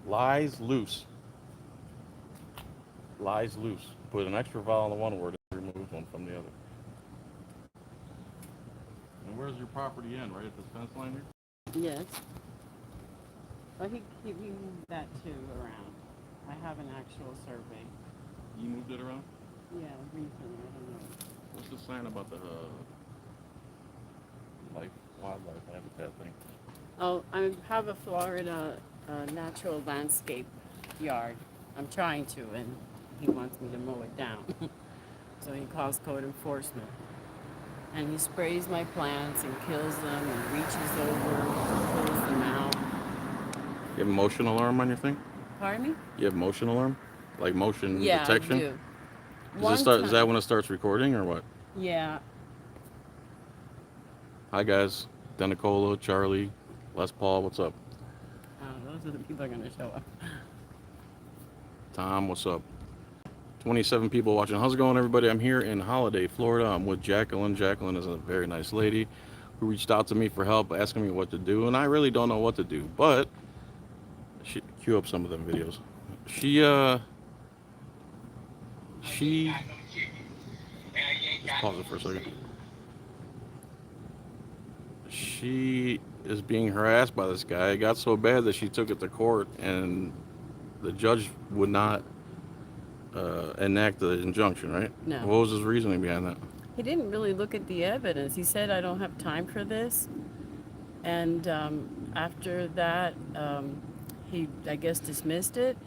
Lies loose. Lies loose. Put an extra vowel in the one word and remove one from the other. And where's your property end? Right at this fence line here? Yes. But he moved that too around. I have an actual survey. You moved it around? Yeah, recently. I don't know. What's the sign about the life, wildlife habitat thing? Oh, I have a Florida natural landscape yard. I'm trying to, and he wants me to mow it down. So he calls code enforcement. And he sprays my plants and kills them and reaches over and pulls them out. You have a motion alarm on your thing? Pardon me? You have motion alarm? Like motion Yeah, I detection? do. Is that when it starts recording or what? Yeah. Hi guys. Denicola, Charlie, Les Paul, what's up? Those are the people that are going to show up. Tom, what's up? 27 people watching. How's it going, everybody? I'm here in Holiday, Florida. I'm with Jacqueline. Jacqueline is a very nice lady who reached out to me for help, asking me what to do, and I really don't know what to do, but she cue up some of them videos. She just pause it for a second. She is being harassed by this guy. It got so bad that she took it to court, and the judge would not enact the injunction, right? No. What was his reasoning behind that? He didn't really look at the evidence. He said, I don't have time for this. And after that, he, I guess, dismissed it.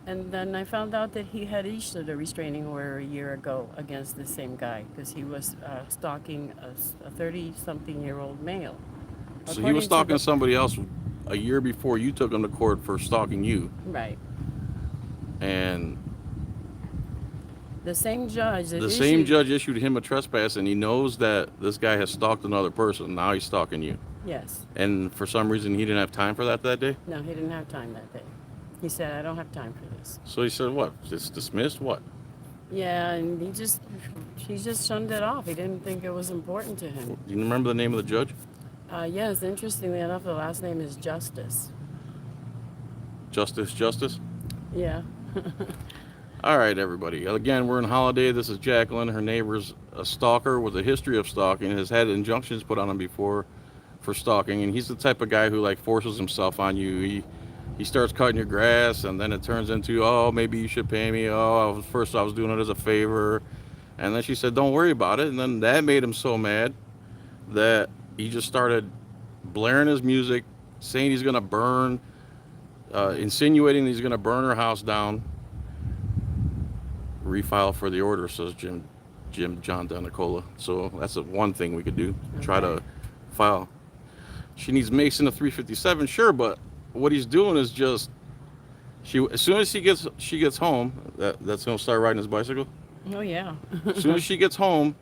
And then I found out that he had issued a restraining order a year ago against the same guy because he was stalking a 30-something-year-old male. So he was stalking somebody else a year before you took him to court for stalking you. Right. And the same judge issued him a trespass, and he knows that this guy has stalked another person. Now he's stalking you. Yes. And for some reason, he didn't have time for that day? No, he didn't have time that day. He said, I don't have time for this. So he said, what? It's dismissed? What? Yeah, and he just shunned it off. He didn't think it was important to him. Do you remember the name of the judge? Yes, interestingly enough, the last name is Justice. Justice? Yeah. All right, everybody. Again, we're in Holiday. This is Jacqueline. Her neighbor's a stalker with a history of stalking, has had injunctions put on him before for stalking, and he's the type of guy who forces himself on you. He starts cutting your grass, and then it turns into, oh, maybe you should pay me. Oh, first I was doing it as a favor. And then she said, don't worry about it. And then that made him so mad that he just started blaring his music, saying he's going to burn, insinuating that he's going to burn her house down. Refile for the order, says John Denicola. So that's one thing we could do. Okay. Try to file. She needs Mason a 357, sure, but what he's doing is just as soon as she gets home, that's gonna start riding his bicycle. Oh yeah. As soon as she gets home,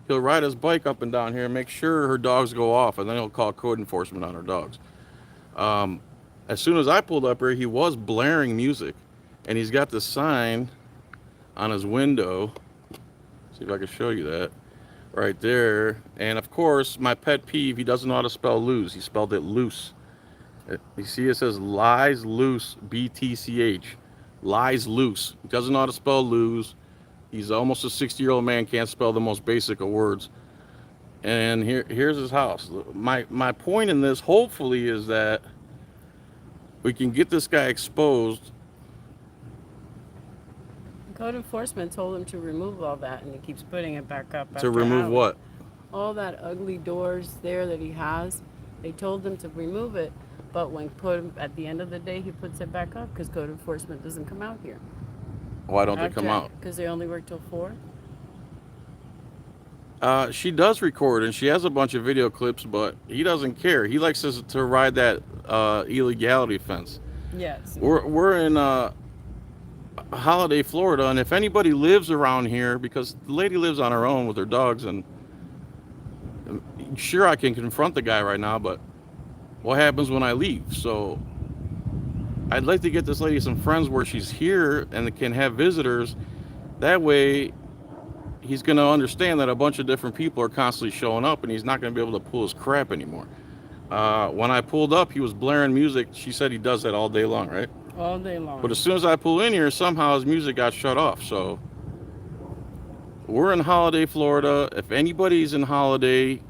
he'll ride his bike up and down here and make sure her dogs go off, and then he'll call code enforcement on her dogs. As soon as I pulled up here, he was blaring music, and he's got the sign on his window. See if I can show you that right there. And of course, my pet peeve, he doesn't know how to spell lose. He spelled it loose. You see it says lies loose, BTCH. Lies loose. He doesn't know how to spell lose. He's almost a 60-year-old man, can't spell the most basic of words. And here's his house. My point in this, hopefully, is that we can get this guy exposed. Code enforcement told him to remove all that, and he keeps putting it back up. To remove what? All that ugly doors there that he has. They told him to remove it, but when at the end of the day, he puts it back up because code enforcement doesn't come out here. Why don't they come out? Because they only work till 4. She does record, and she has a bunch of video clips, but he doesn't care. He likes to ride that illegality fence. Yes. We're in Holiday, Florida, and if anybody lives around here, because the lady lives on her own with her dogs, and sure, I can confront the guy right now, but what happens when I leave? So I'd like to get this lady some friends where she's here and can have visitors. That way he's going to understand that a bunch of different people are constantly showing up, and he's not going to be able to pull his crap anymore. When I pulled up, he was blaring music. She said he does that all day long, right? All day But as long. soon as I pull in here, somehow his music got shut off. So we're in Holiday, Florida. If anybody's in Holiday,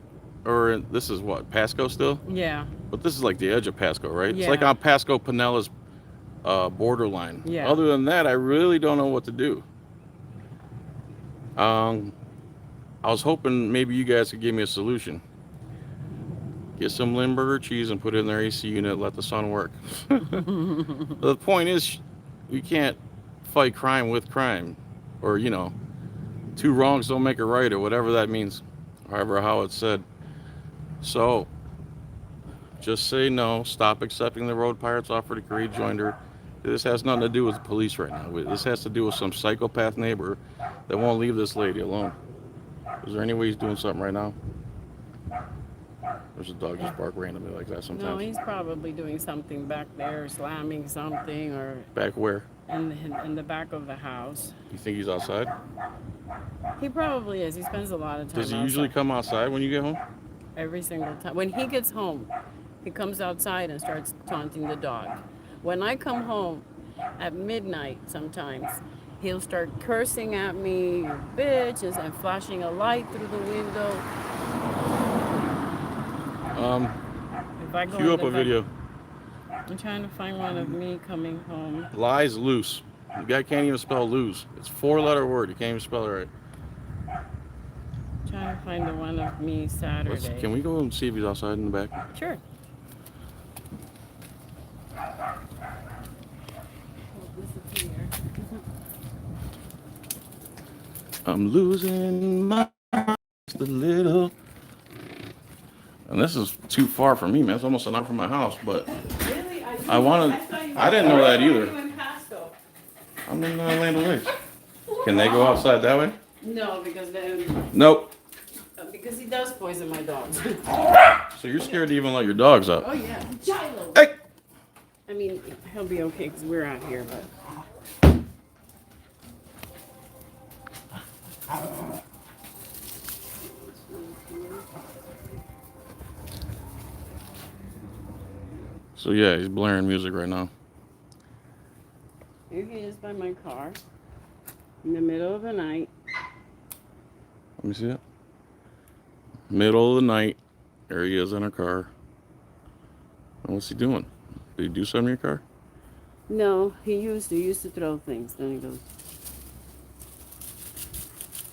or this is what, Pasco still? Yeah. But this is like the edge of Pasco, right? It's like Yeah. on Pasco Pinellas borderline. Yeah. Other than that, I really don't know what to do. Um, I was hoping maybe you guys could give me a solution. Get some Limburger cheese and put it in their AC unit. Let the sun work. The point is, you can't fight crime with crime, or two wrongs don't make a right, or whatever that means, however how it's said. So just say no. Stop accepting the road pirate's offer to create joinder. This has nothing to do with the police right now. This has to do with some psychopath neighbor that won't leave this lady alone. Is there any way he's doing something right now? There's a dog just bark randomly like that No, sometimes. he's probably doing something back there, slamming something, or Back where? in the back of the house. You think he's outside? He probably is. He spends a lot of time Does he usually outside. come outside when you get home? Every single time. When he gets home, he comes outside and starts taunting the dog. When I come home at midnight sometimes, he'll start cursing at me, "You bitches," and flashing a light through the window. Um, If I go Cue in up the a back, video. I'm trying to find one of me coming home. Lies loose. The guy can't even spell lose. It's a 4-letter word. He can't even spell it right. Trying to find the one of me Saturday. Can we go and see if he's outside in the back? Sure. I'm losing my just a little. And this is too far from me, man. It's almost an hour from my house, but Really? I didn't know that either. I'm in Land O'Lakes. Can they go outside that way? No, Nope. because he does poison my dogs. So you're scared to even let your dogs out? Oh yeah. Hey! I mean, he'll be okay because we're out here, but. So yeah, he's blaring music right now. Here he is by my car in the middle of the night. Let me see it. Middle of the night. There he is in a car. And what's he doing? Did he do something in your car? No, he used to throw things. Then he goes.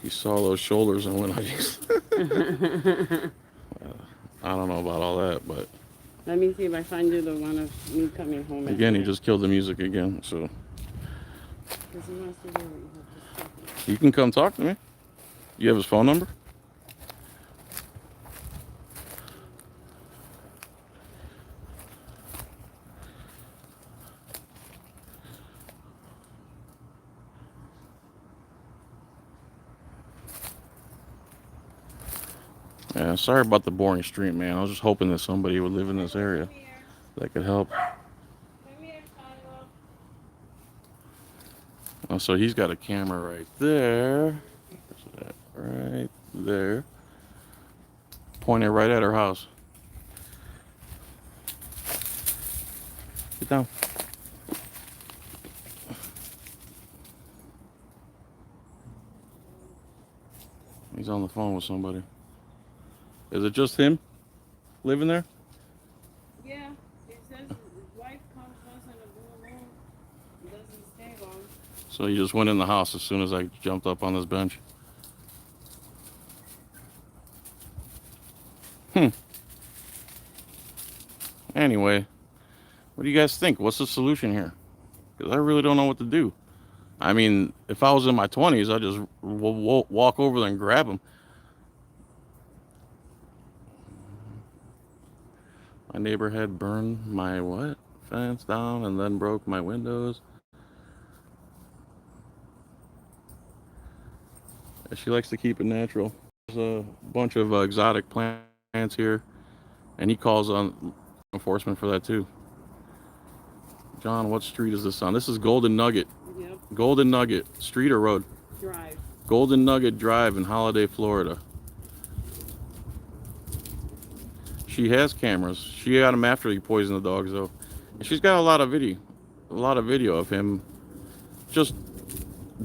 He saw those shoulders and went like, I don't know about all that, but Let me see if I find you the one of me coming home. again, he just killed the music again. So Because he wants to do it. You have to stop it. you can come talk to me. You have his phone number? Yeah, sorry about the boring street, man. I was just hoping that somebody would live in this area that could help. Oh, so he's got a camera right there. Where's that? Right there. Pointed right at her house. Get down. He's on the phone with somebody. Is it just him living there? Yeah, it says his wife comes once in a blue moon. Doesn't stay long. So he just went in the house as soon as I jumped up on this bench. Anyway, what do you guys think? What's the solution here? Because I really don't know what to do. I mean, if I was in my 20s, I'd just walk over there and grab him. My neighbor had burned my what? Fence down and then broke my windows. She likes to keep it natural. There's a bunch of exotic plants here, and he calls on enforcement for that too. John, what street is this on? This is Golden Nugget. Yep, Golden Nugget, street or road? drive. Golden Nugget Drive in Holiday, Florida. She has cameras. She got them after he poisoned the dogs, though. And she's got a lot of video. a lot of video of him just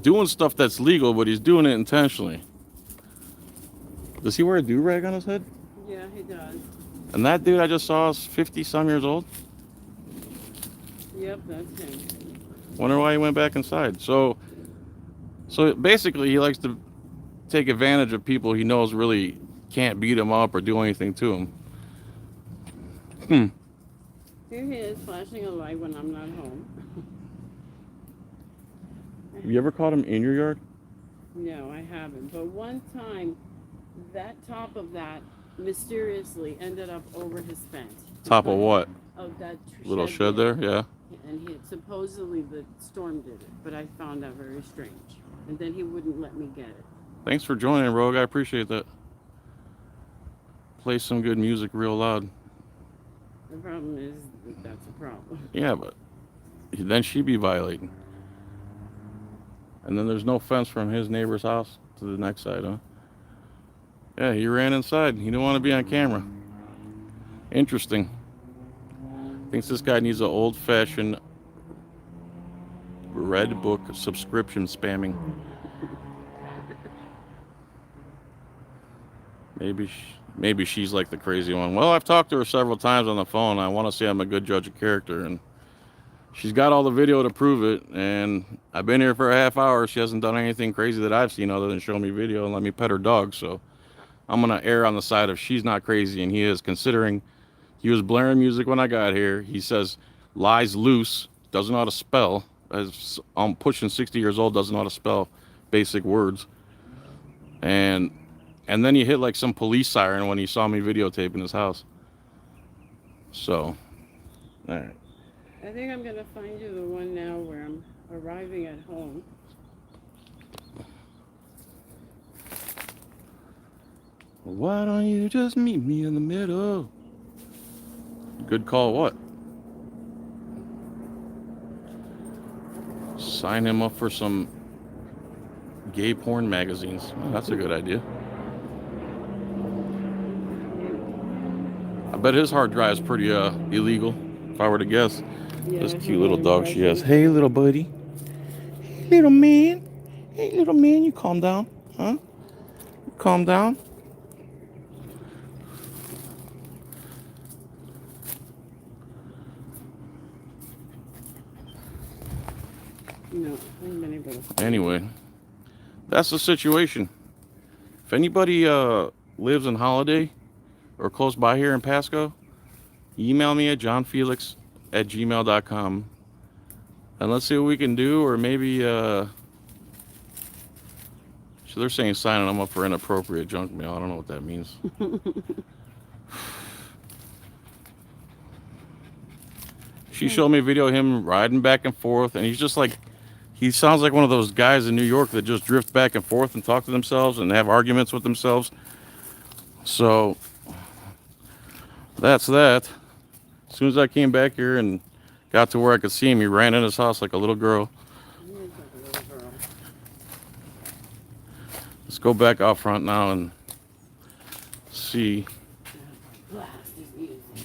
doing stuff that's legal, but he's doing it intentionally. Does he wear a do-rag on his head? Yeah, he does. And that dude I just saw is 50-some years old. Yep, that's him. Wonder why he went back inside. So basically, he likes to take advantage of people he knows really can't beat him up or do anything to him. Here he is flashing a light when I'm not home. Have you ever caught him in your yard? No, I haven't. But one time, that top of that mysteriously ended up over his fence. Top of what? Of that Little shed there, yeah. And he supposedly the storm did it, but I found that very strange. And then he wouldn't let me get it. Thanks for joining, Rogue. I appreciate that. Play some good music real loud. The problem is that's a problem. Yeah, but then she'd be violating. And then there's no fence from his neighbor's house to the next side, huh? Yeah, he ran inside. He didn't want to be on camera. Interesting. Thinks this guy needs an old-fashioned red book subscription spamming. Maybe she's like the crazy one. Well, I've talked to her several times on the phone. I want to say I'm a good judge of character, and she's got all the video to prove it. And I've been here for a half hour. She hasn't done anything crazy that I've seen other than show me video and let me pet her dog. So I'm gonna err on the side of she's not crazy and he is, considering he was blaring music when I got here. He says lies loose, doesn't know how to spell. As I'm pushing 60 years old, doesn't know how to spell basic words. And then he hit like some police siren when he saw me videotaping his house. So, all right. I think I'm going to find you the one now where I'm arriving at home. Why don't you just meet me in the middle? Good call, what? Sign him up for some gay porn magazines. Oh, that's a good idea. I bet his hard drive is pretty illegal, if I were to guess. Yeah, This cute little dog she has. Hey, little buddy. Hey, little man. Hey, little man, you calm down, huh? You calm down. No, I haven't been able to. Anyway, that's the situation. If anybody lives in Holiday or close by here in Pasco, email me at JohnFilax@gmail.com and let's see what we can do. Or maybe so they're saying signing them up for inappropriate junk mail. I don't know what that means. She showed me a video of him riding back and forth, and he's just like, he sounds like one of those guys in New York that just drift back and forth and talk to themselves and have arguments with themselves. So that's that. As soon as I came back here and got to where I could see him, he ran in his house like a little girl. Let's go back out front now and see.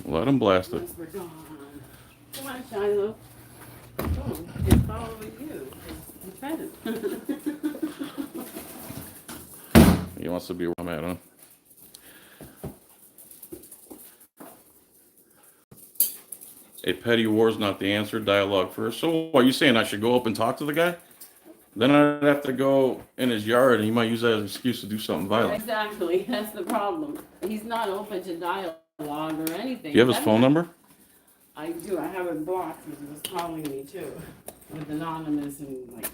Let him blast it. Come on, Shiloh. Oh, it's following you. It's fed He wants to be where I'm at, huh? A petty war is not the answer. Dialogue first. So, what are you saying? I should go up and talk to the guy? Then I'd have to go in his yard, and he might use that as an excuse to do something violent. Exactly. That's the problem. He's not open to dialogue or anything. Do you have his phone number? I do. I have it blocked because he was calling me too, with anonymous and like.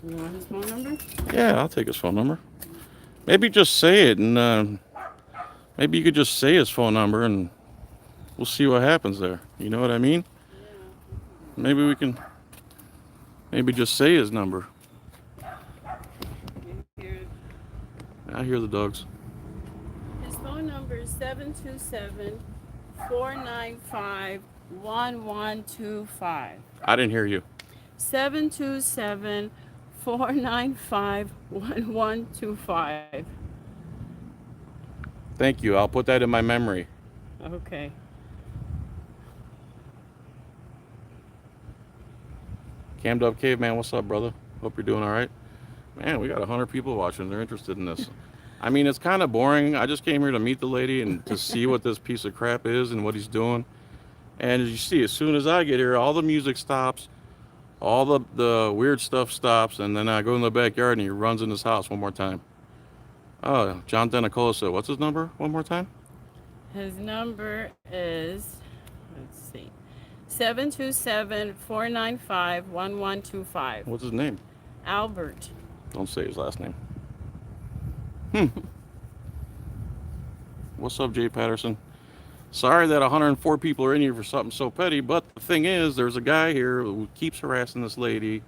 You want his phone number? Yeah, I'll take his phone number. Maybe just say it, and maybe you could just say his phone number, and we'll see what happens there. You know what I mean? Yeah. Maybe we can. Maybe just say his number. I hear the dogs. His phone number is 727-495-1125. I didn't hear you. 727-495-1125. Thank you. I'll put that in my memory. Okay. Cammed Up Caveman, what's up, brother? Hope you're doing all right. Man, we got 100 people watching. They're interested in this. I mean, it's kind of boring. I just came here to meet the lady and to see what this piece of crap is and what he's doing. And as you see, as soon as I get here, all the music stops, all the weird stuff stops, and then I go in the backyard and he runs in his house one more time. Oh, John Denicola said, what's his number one more time? His number is, let's see, 727-495-1125. What's his name? Albert. Don't say his last name. What's up, Jay Patterson? Sorry that 104 people are in here for something so petty, but the thing is, there's a guy here who keeps harassing this lady.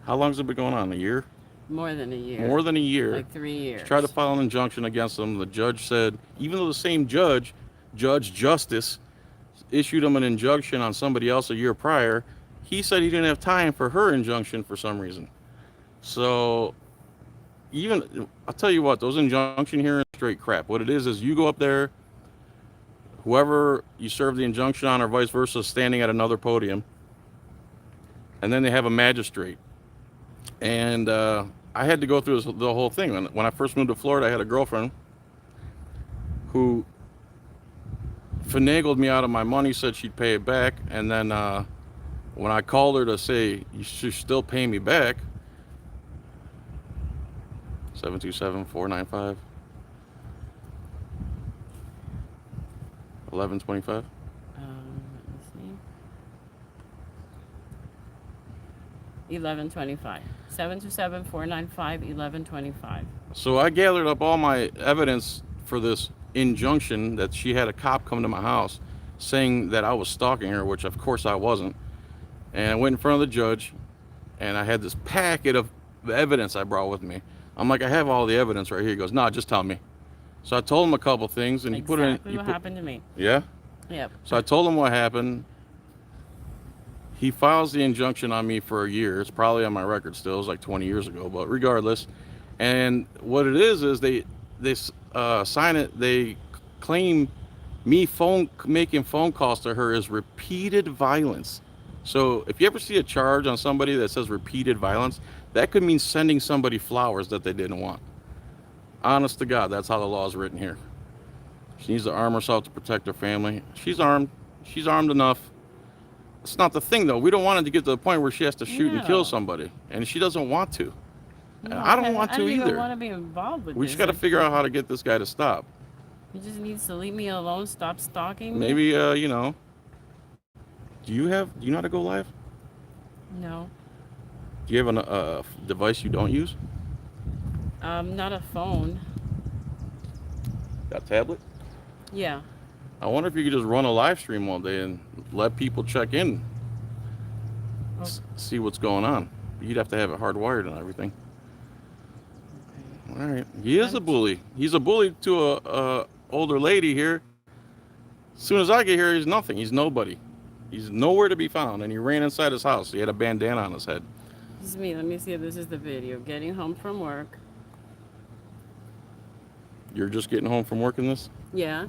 How long has it been going on? A year? More than a year. More than a year. Like 3 years. Tried to file an injunction against him. The judge said, even though the same judge, Judge Justice, issued him an injunction on somebody else a year prior, he said he didn't have time for her injunction for some reason. So, even, I'll tell you what, those injunction hearings are straight crap. What it is you go up there, whoever you serve the injunction on or vice versa is standing at another podium, and then they have a magistrate. And I had to go through the whole thing. When I first moved to Florida, I had a girlfriend who finagled me out of my money, said she'd pay it back, and then when I called her to say you should still pay me back, 727-495 1125. Let me see. 1125. 727-495-1125. So I gathered up all my evidence for this injunction that she had a cop come to my house saying that I was stalking her, which of course I wasn't. And I went in front of the judge, and I had this packet of evidence I brought with me. I'm like, I have all the evidence right here. He goes, no, just tell me. So I told him a couple things, and Exactly he put it in. what happened to me. Yeah? Yep. So I told him what happened. He files the injunction on me for a year. It's probably on my record still. It was like 20 years ago, but regardless. And what it is they sign it. They claim me making phone calls to her is repeated violence. So if you ever see a charge on somebody that says repeated violence, that could mean sending somebody flowers that they didn't want. Honest to God, that's how the law is written here. She needs to arm herself to protect her family. She's armed. She's armed enough. It's not the thing, though. We don't want it to get to the point where she has to shoot and kill somebody, and she doesn't want to. And No, I don't want to I don't either. even want to be involved with We this. just got to figure out how to get this guy to stop. He just needs to leave me alone. Stop stalking me. Maybe, do you know how to go live? No. Do you have a device you don't use? Not a phone. Got a tablet? Yeah. I wonder if you could just run a live stream all day and let people check in, see what's going on. You'd have to have it hardwired and everything. Okay. All right. He is a bully. He's a bully to a older lady here. As soon as I get here, he's nothing. He's nobody. He's nowhere to be found, and he ran inside his house. He had a bandana on his head. This is me. Let me see if this is the video. Getting home from work. You're just getting home from working this? Yeah.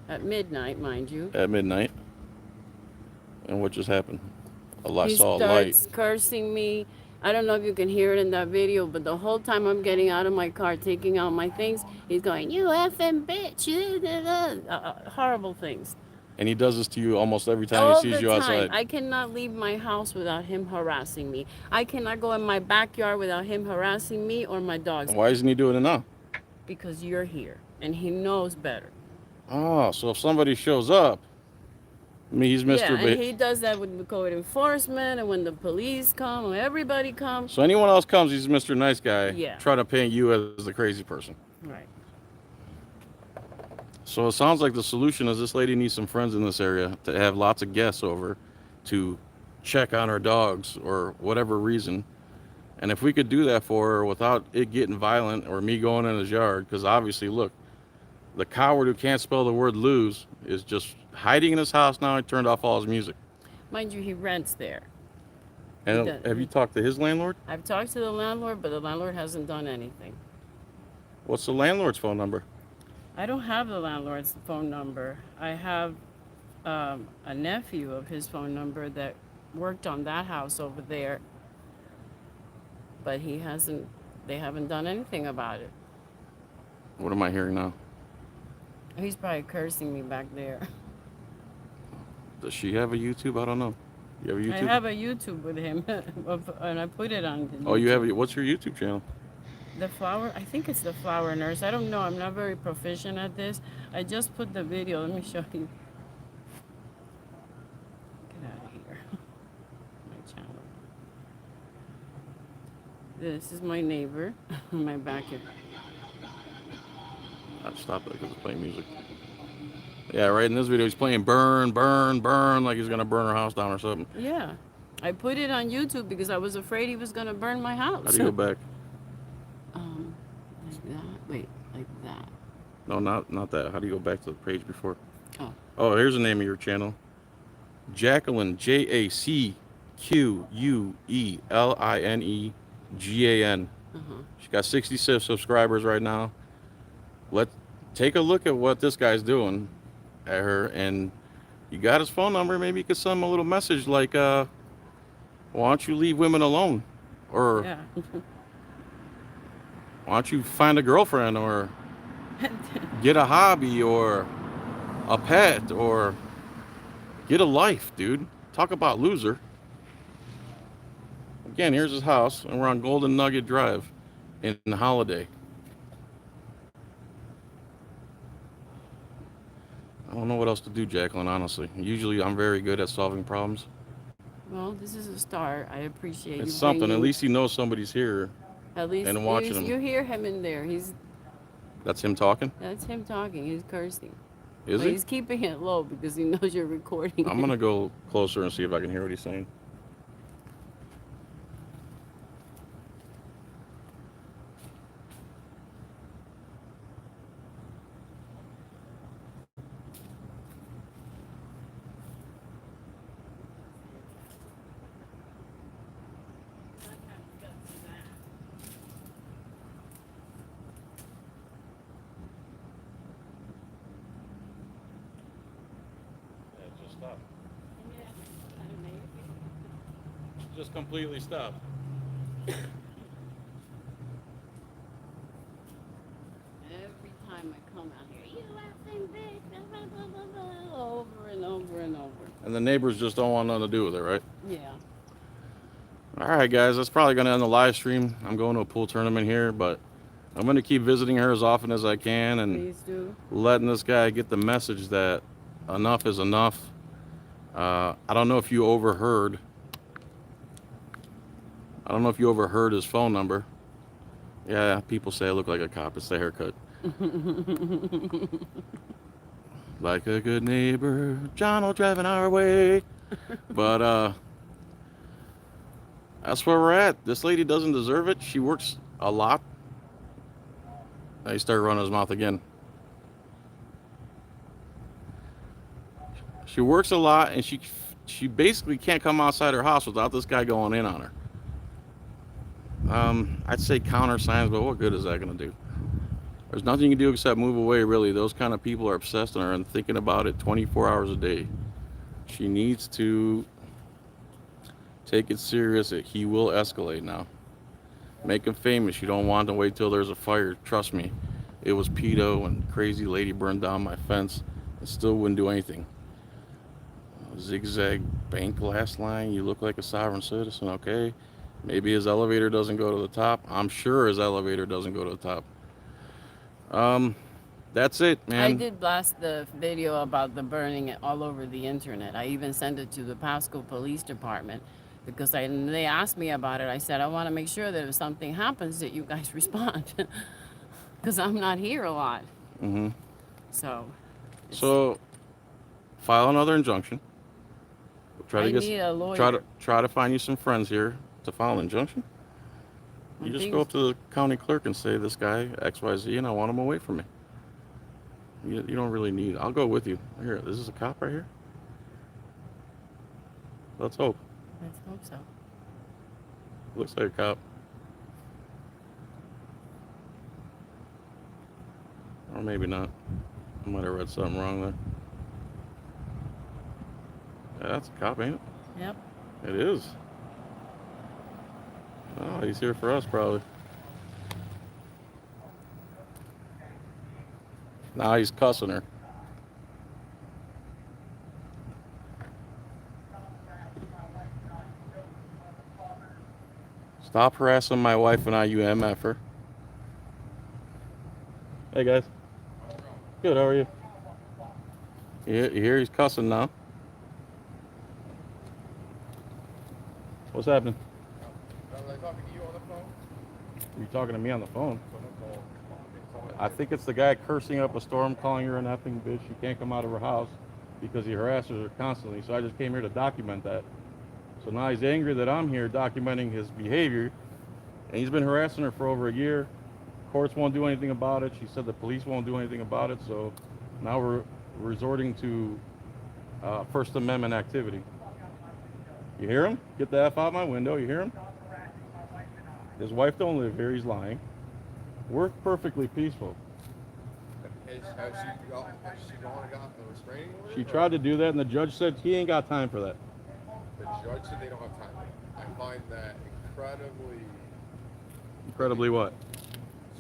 At midnight, mind you. At midnight. And what just happened? I He saw a light. starts cursing me. I don't know if you can hear it in that video, but the whole time I'm getting out of my car, taking out my things, he's going, "You effing bitch!" Horrible things. And he does this to you almost every time All he sees the you time. outside. I cannot leave my house without him harassing me. I cannot go in my backyard without him harassing me or my dogs. Why isn't he doing it now? Because you're here, and he knows better. Oh, so if somebody shows up, I mean, he's Mr. Yeah, and he does that with code enforcement, and when the police come, when everybody comes. So anyone else comes, he's Mr. Nice Guy, Yeah. trying to paint you as the crazy person. Right. So it sounds like the solution is this lady needs some friends in this area to have lots of guests over to check on her dogs or whatever reason. And if we could do that for her without it getting violent or me going in his yard, because obviously, look, the coward who can't spell the word lose is just hiding in his house now. He turned off all his music. Mind you, he rents there. And does. have you talked to his landlord? I've talked to the landlord, but the landlord hasn't done anything. What's the landlord's phone number? I don't have the landlord's phone number. I have a nephew of his phone number that worked on that house over there, but he hasn't. They haven't done anything about it. What am I hearing now? He's probably cursing me back there. Does she have a YouTube? I don't know. You have a I YouTube? have a YouTube with him, and I put it on the Oh, you have YouTube. a, what's your YouTube channel? The flower, I think it's the flower nurse. I don't know. I'm not very proficient at this. I just put the video. Let me show you. Get out of here. My channel. This is my neighbor. My back. I stopped it because it's playing music. Yeah, right in this video, he's playing burn, burn, burn, like he's going to burn her house down or something. Yeah. I put it on YouTube because I was afraid he was going to burn my house. How do you go back? Like that. Wait, like that. No, not that. How do you go back to the page before? Oh. Oh, here's the name of your channel. Jacqueline, JACQUELINEGAN. She got 66 subscribers right now. Let's take a look at what this guy's doing at her, and you got his phone number. Maybe you could send him a little message like, why don't you leave women alone? Or Yeah. why don't you find a girlfriend, or get a hobby, or a pet, or get a life, dude. Talk about loser. Again, here's his house, and we're on Golden Nugget Drive in Holiday. I don't know what else to do, Jacqueline, honestly. Usually I'm very good at solving problems. Well, this is a start. I appreciate It's you something. At bringing. least he knows somebody's here At least and watching him. you hear him in there. That's him talking? That's him talking. He's cursing. Is But he? he's keeping it low because he knows you're recording. I'm going to go closer and see if I can hear what he's saying. Just stop. Just completely stop. Every time I come out here, you laughing big, blah, blah, blah, blah, blah, over and over and over. And the neighbors just don't want nothing to do with it, right? Yeah. All right, guys, that's probably going to end the live stream. I'm going to a pool tournament here, but I'm going to keep visiting her as often as I can and Please do. letting this guy get the message that enough is enough. I don't know if you overheard. I don't know if you overheard his phone number. Yeah, people say I look like a cop. It's the haircut. Like a good neighbor, John will driving our way. But that's where we're at. This lady doesn't deserve it. She works a lot. Now he started running his mouth again. She works a lot, and she basically can't come outside her house without this guy going in on her. I'd say counter signs, but what good is that going to do? There's nothing you can do except move away, really. Those kind of people are obsessed on her and thinking about it 24 hours a day. She needs to take it serious. He will escalate now. Make him famous. You don't want to wait till there's a fire. Trust me. It was pedo and crazy lady burned down my fence and still wouldn't do anything. Zigzag bank glass line. You look like a sovereign citizen. Okay. Maybe his elevator doesn't go to the top. I'm sure his elevator doesn't go to the top. That's it, man. I did blast the video about the burning it all over the internet. I even sent it to the Pasco Police Department because they asked me about it. I said, I want to make sure that if something happens that you guys respond because I'm not here a lot. Mm-hmm. So file another injunction. Try to I need a lawyer. try to find you some friends here to file an injunction. You just go up to the county clerk and say, this guy, XYZ, and I want him away from me. You don't really need, I'll go with you. Here, this is a cop right here. Let's hope. Let's hope so. Looks like a cop. Or maybe not. I might have read something wrong there. Yeah, that's a cop, ain't Yep. it? It is. Oh, he's here for us, probably. Now he's cussing her. Stop harassing my wife and I, you MFer. Hey, guys. Good, how are you? You hear he's cussing now? What's happening? Was I talking to you on the phone? Are you talking to me on the phone? Someone called. I think it's the guy cursing up a storm, calling her an effing bitch. She can't come out of her house because he harasses her constantly. So I just came here to document that. So now he's angry that I'm here documenting his behavior. And he's been harassing her for over a year. Courts won't do anything about it. She said the police won't do anything about it. So now we're resorting to First Amendment activity. You hear him? Get the F out my window. You hear him? His wife don't live here. He's lying. We're perfectly peaceful. Has she gone and got the restraining order? She tried to do that, and the judge said he ain't got time for that. The judge said they don't have time. I find that incredibly Incredibly what?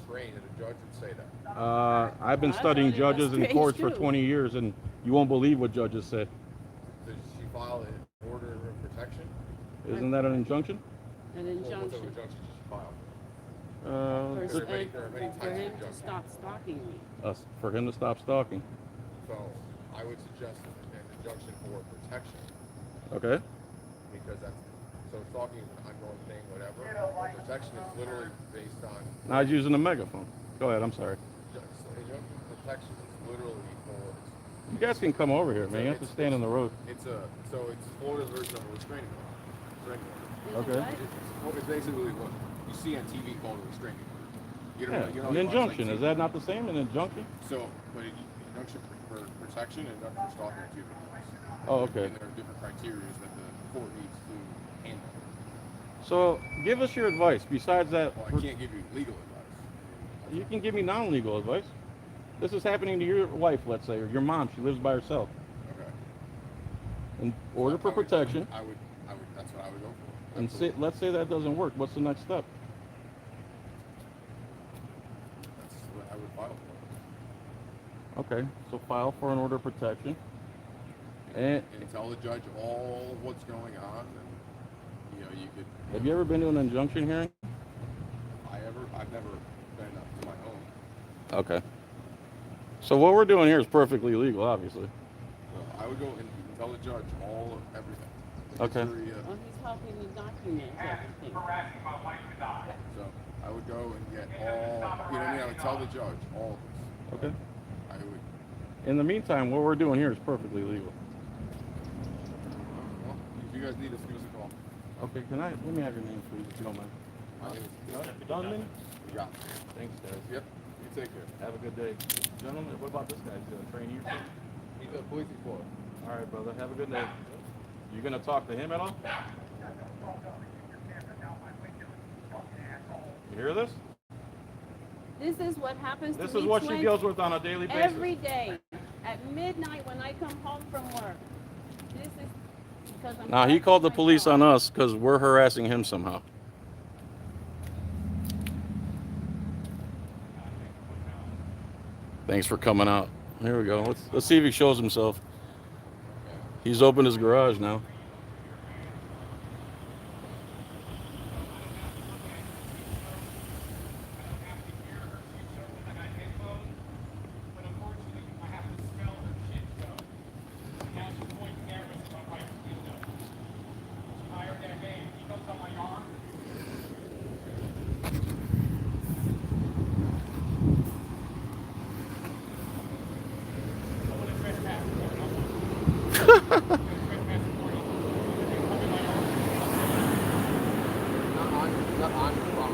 strange that a judge would say that. I've been I studying thought it was judges in strange, courts for too. 20 years, and you won't believe what judges say. Did she file an order of protection? Isn't that an injunction? An What type of injunction injunction did she file? for, There are many- there are many for types of him to injunctions. stop stalking me. For him to stop stalking. So I would suggest an injunction for protection Okay. because that's so stalking is an ongoing thing, whatever. Protection is literally based on Now he's using a megaphone. Go ahead. I'm sorry. protection is literally for. You guys can come over here, man. You have to stand in the road. It's Florida's version of a restraining order. Okay. It's basically what you see on TV called a restraining order. Yeah. know, An you watch, injunction. like, Is that not the same? An injunction? So, but an injunction for protection and injunction for stalking are two different things. Oh, okay. And there are different criteria that the court needs to handle. So give us your advice. Besides that, Well, I can't give you legal advice. you can give me non-legal advice. This is happening to your wife, let's say, or your mom. She lives by herself. Okay. In order for protection, I would. That's what I would go for. and let's say that doesn't work. What's the next step? That's what I would file for. Okay, so file for an order of protection. And Tell the judge all of what's going on, and you could. have you ever been to an injunction hearing? I've never been up to my own. Okay. So what we're doing here is perfectly legal, obviously. So I would go and tell the judge all of everything. Okay. Well, he's helping me document everything. So I would go and get all. You know what I mean? I would tell the judge all of this. Okay. I would. In the meantime, what we're doing here is perfectly legal. Well, if you guys need us, give us a call. Okay, let me have your name, please, if you don't mind. My name is Dunman? Yeah. Thanks, guys. Yep. You take care. Have a good day. Gentlemen, what about this guy? He's going to train you? He's a police report. All right, brother. Have a good day. You going to talk to him at all? You hear this? This is what happens to me This is what she deals with on a daily basis. every day at midnight when I come home from work. This is because I'm. Now, he called the police on us because we're harassing him somehow. Thanks for coming out. Here we go. Let's see if he shows himself. He's opened his garage now.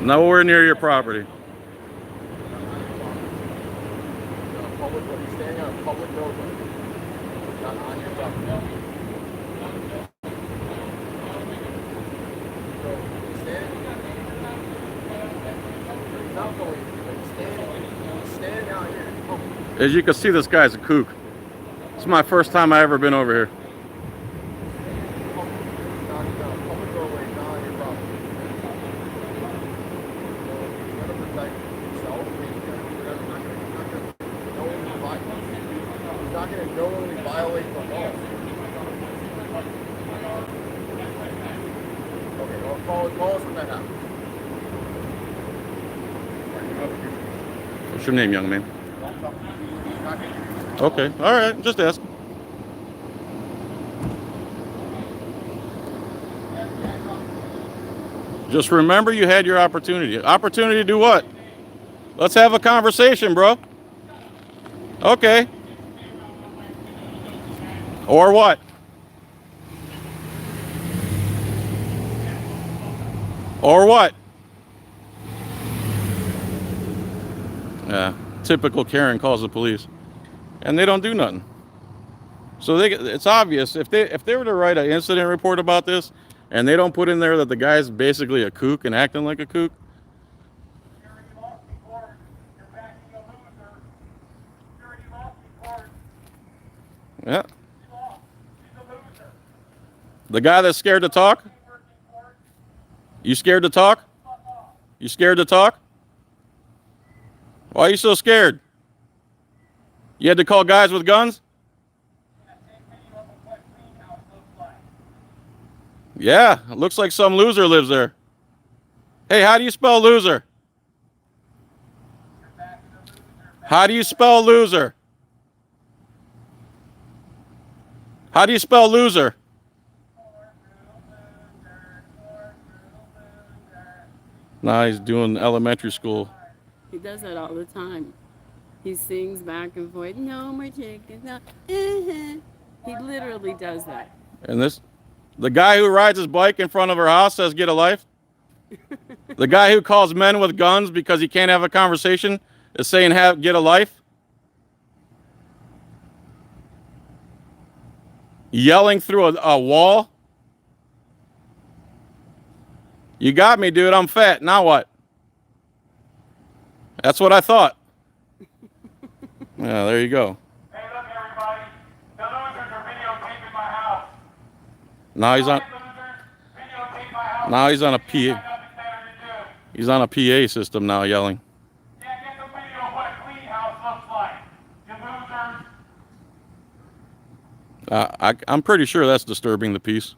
Nowhere near your property. You're standing on a public roadway. Not on your property. So you stand out here. As you can see, this guy's a kook. It's my first time I ever been over here. Not going to knowingly violate the law. Okay, well, call us when that happens. What's your name, young man? Okay, all right, just ask. Just remember you had your opportunity. Opportunity to do what? Let's have a conversation, bro. Okay. Or what? Or what? Yeah, typical Karen calls the police, and they don't do nothing. So it's obvious if they were to write an incident report about this, and they don't put in there that the guy's basically a kook and acting like a kook. Yeah. The guy that's scared to talk? You scared to talk? You scared to talk? Why are you so scared? You had to call guys with guns? Yeah, it looks like some loser lives there. Hey, how do you spell loser? How do you spell loser? How do you spell loser? Nah, he's doing elementary school. He does that all the time. He sings back and forth, no more chickens, no. He literally does that. And the guy who rides his bike in front of her house says get a life? The guy who calls men with guns because he can't have a conversation is saying get a life? Yelling through a wall? You got me, dude. I'm fat. Now what? That's what I thought. Yeah, there you go. Hey, look, everybody. The losers are videotaping my house. Now he's on. Videotape my house. Now he's on a Got PA. nothing better to do. He's on a PA system now, yelling. Yeah, get some video of what a clean house looks like. You losers. I'm pretty sure that's disturbing the peace.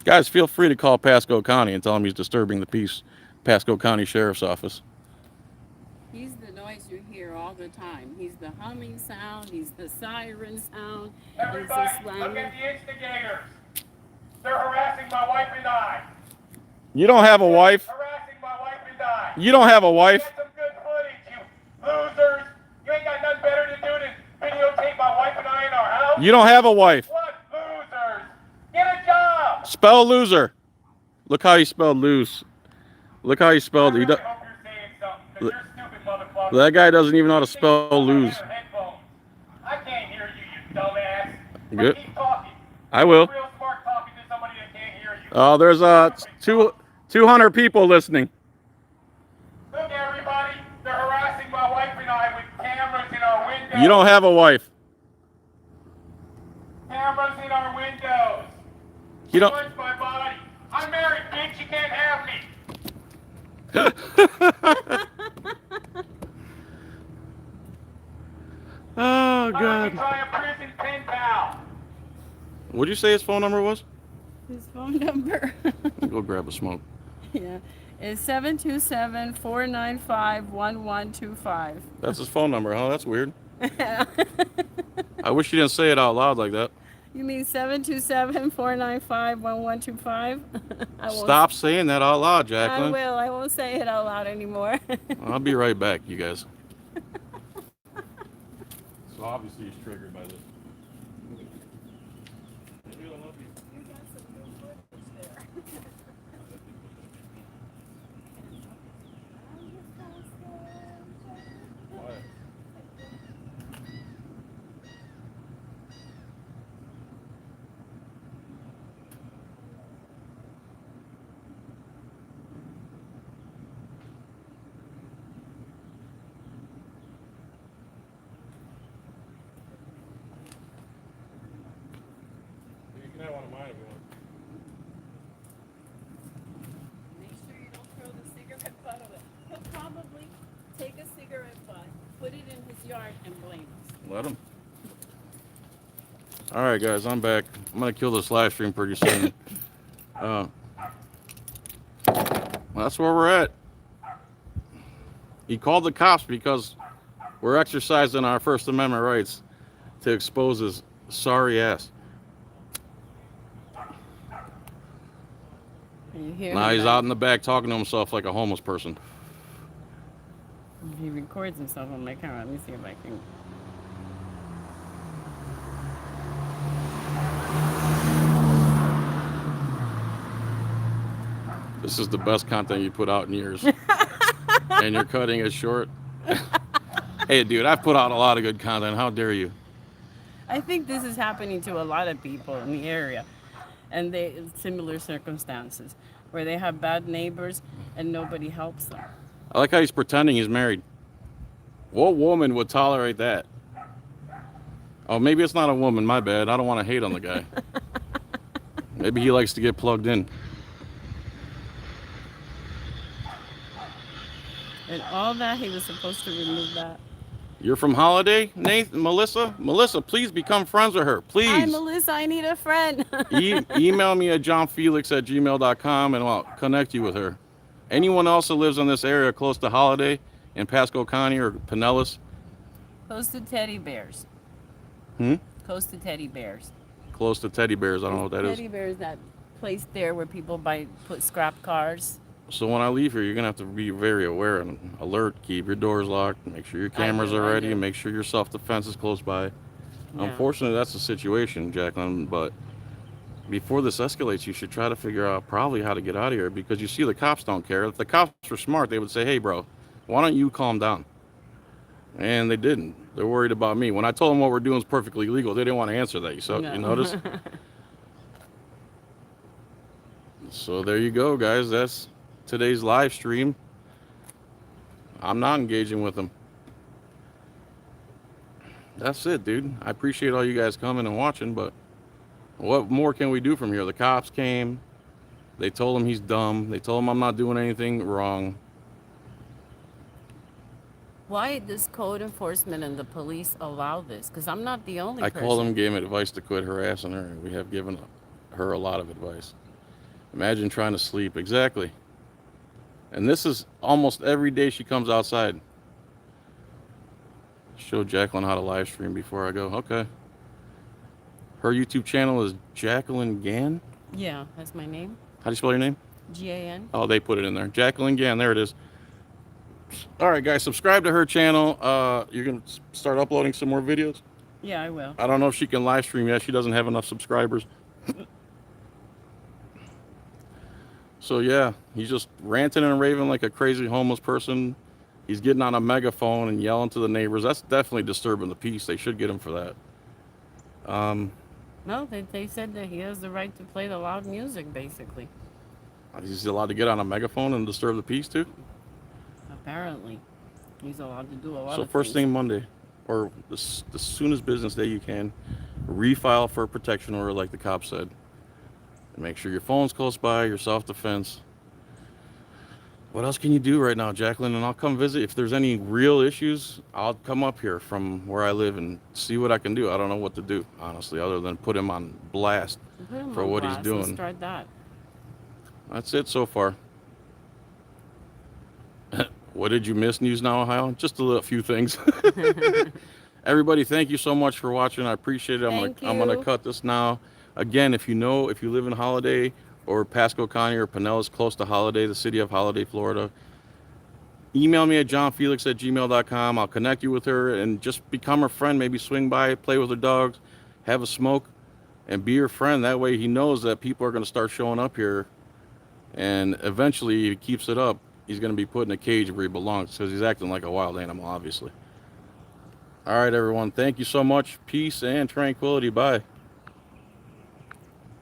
Guys, feel free to call Pasco County and tell him he's disturbing the peace. Pasco County Sheriff's Office. He's the noise you hear all the time. He's the humming sound. He's the siren sound. He's Everybody, the look slamming. at the instigators. They're harassing my wife and I. You don't have a wife. Harassing my wife and I. You don't have a wife. Get some good footage, you losers. You ain't got nothing better to do than videotape my wife and I in our house. You don't have a wife. What losers? Get a job. Spell loser. Look how he spelled lose. Look how he spelled it. I hope you're saying something, 'cause you're stupid motherfucker. That guy doesn't even know how to spell lose. I can't hear you, you dumbass. Good. Keep talking. I will. Real smart talking to somebody that can't hear you. Oh, there's 200 people listening. Look, everybody, they're harassing my wife and I with cameras in our windows. You don't have a wife. Cameras in our windows. You don't. Watch my body. I'm married, bitch. You can't have me. Oh, I'm God. try a prison pen pal. What'd you say his phone number was? His phone number. Go grab a smoke. Yeah. It's 727-495-1125. That's his phone number, huh? That's weird. I wish you didn't say it out loud like that. You mean 727-495-1125? Stop saying that out loud, I Jacqueline. will. I won't say it out loud anymore. I'll be right back, you guys. So obviously he's triggered by this. Let him. All right, guys, I'm back. I'm gonna kill this live stream pretty soon. That's where we're at. He called the cops because we're exercising our First Amendment rights to expose his sorry ass. You hear Now him he's now? out in the back talking to himself like a homeless person. He records himself on my camera. Let me see if I can. This is the best content you put out in years. And you're cutting it short. Hey, dude, I've put out a lot of good content. How dare you? I think this is happening to a lot of people in the area, and they similar circumstances where they have bad neighbors and nobody helps them. I like how he's pretending he's married. What woman would tolerate that? Oh, maybe it's not a woman. My bad. I don't want to hate on the guy. Maybe he likes to get plugged in. And all that, he was supposed to remove that. You're from Holiday, Nathan, Melissa? Melissa, please become friends with her. Please. Hi, Melissa. I need a friend. Email me at JohnFilax@gmail.com and I'll connect you with her. Anyone else that lives in this area close to Holiday in Pasco County or Pinellas? Close to teddy bears. Close to teddy bears. Close to teddy bears. I don't know what that is. Teddy bears, that place there where people put scrap cars. So when I leave here, you're going to have to be very aware and alert. Keep your doors locked. Make sure your cameras are ready. And make sure your self-defense is close by. Yeah. Unfortunately, that's the situation, Jacqueline. But before this escalates, you should try to figure out probably how to get out of here because you see the cops don't care. If the cops were smart, they would say, hey, bro, why don't you calm down? And they didn't. They're worried about me. When I told them what we're doing is perfectly legal, they didn't want to answer that. You notice? So there you go, guys. That's today's live stream. I'm not engaging with them. That's it, dude. I appreciate all you guys coming and watching, but what more can we do from here? The cops came. They told him he's dumb. They told him I'm not doing anything wrong. Why does code enforcement and the police allow this? Because I'm not the only I person. called him, gave him advice to quit harassing her. We have given her a lot of advice. Imagine trying to sleep. Exactly. And this is almost every day she comes outside. Show Jacqueline how to live stream before I go. Okay. Her YouTube channel is Jacqueline Gann. Yeah, that's my name. How do you spell your name? G-A-N. Oh, they put it in there. Jacqueline Gann. There it is. All right, guys. Subscribe to her channel. You're going to start uploading some more videos? Yeah, I will. I don't know if she can live stream yet. She doesn't have enough subscribers. So yeah, he's just ranting and raving like a crazy homeless person. He's getting on a megaphone and yelling to the neighbors. That's definitely disturbing the peace. They should get him for that. No, they said that he has the right to play the loud music, basically. He's allowed to get on a megaphone and disturb the peace too? Apparently. He's allowed to do a lot So of first things. thing Monday, or the soonest business day you can, refile for a protection order like the cop said. And make sure your phone's close by, your self-defense. What else can you do right now, Jacqueline? And I'll come visit. If there's any real issues, I'll come up here from where I live and see what I can do. I don't know what to do, honestly, other than put him on blast Put him for on what he's blast. doing. Let's try that. That's it so far. What did you miss, News Now Ohio? Just a few things. Everybody, thank you so much for watching. I appreciate it. I'm gonna cut this now. Again, if you live in Holiday or Pasco County or Pinellas, close to Holiday, the city of Holiday, Florida, email me at JohnFilax@gmail.com. I'll connect you with her and just become her friend. Maybe swing by, play with her dogs, have a smoke, and be her friend. That way he knows that people are going to start showing up here. And eventually, if he keeps it up, he's going to be put in a cage where he belongs because he's acting like a wild animal, obviously. All right, everyone. Thank you so much. Peace and tranquility. Bye.